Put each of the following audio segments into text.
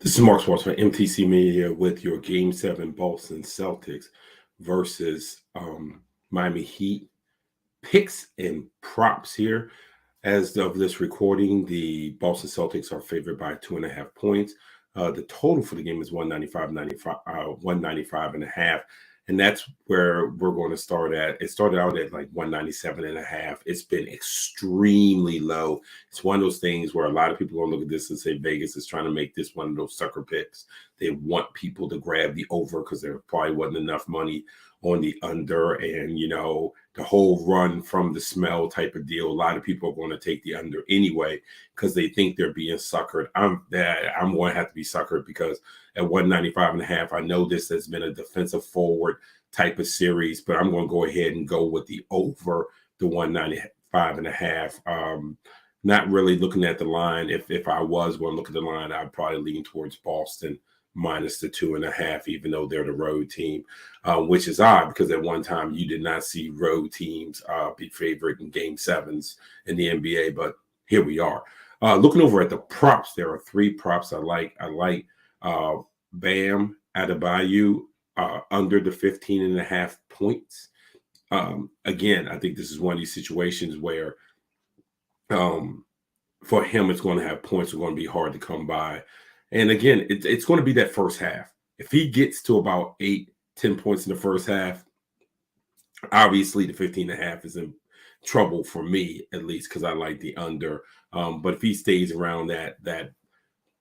This is Mark Schwartz from MTC Media with your Game 7 Boston Celtics versus Miami Heat picks and props here. As of this recording, the Boston Celtics are favored by 2.5 points. The total for the game is 195 and a half. And that's where we're going to start at. It started out at like 197 and a half. It's been extremely low. It's one of those things where a lot of people are going to look at this and say Vegas is trying to make this one of those sucker picks. They want people to grab the over because there probably wasn't enough money on the under. And, the whole run from the smell type of deal, a lot of people are going to take the under anyway because they think they're being suckered. I'm going to have to be suckered because at 195 and a half, I know this has been a defensive forward type of series, but I'm going to go ahead and go with the over the 195 and a half. Not really looking at the line. If I was going to look at the line, I'd probably lean towards Boston minus the 2.5, even though they're the road team, which is odd because at one time you did not see road teams be favored in game sevens in the NBA, but here we are. Looking over at the props, there are 3 props I like. I like Bam Adebayo under the 15.5 points. Again, I think this is one of these situations where for him, it's going to have points are going to be hard to come by. And again, it's going to be that first half. If he gets to about 8-10 points in the first half, obviously the 15.5 is in trouble for me, at least, because I like the under. But if he stays around that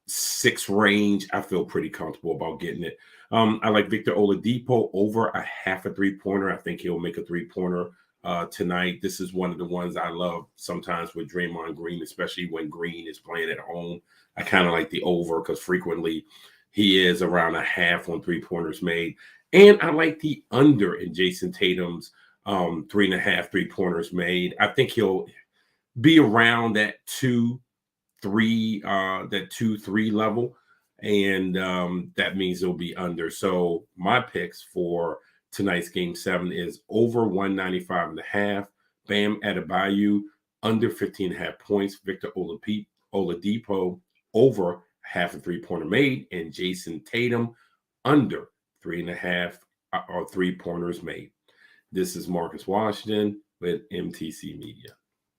6 range, I feel pretty comfortable about getting it. I like Victor Oladipo over a half a 3-pointer. I think he'll make a 3-pointer tonight. This is one of the ones I love sometimes with Draymond Green, especially when Green is playing at home. I kind of like the over because frequently he is around a half on 3-pointers made. And I like the under in Jason Tatum's 3.5 3-pointers made. I think he'll be around that 2-3 level. And that means it'll be under. So my picks for tonight's game 7 is over 195 and a half. Bam Adebayo under 15.5 points. Victor Oladipo over half a 3-pointer made, and Jason Tatum under 3.5 or 3-pointers made. This is Marcus Washington with MTC Media.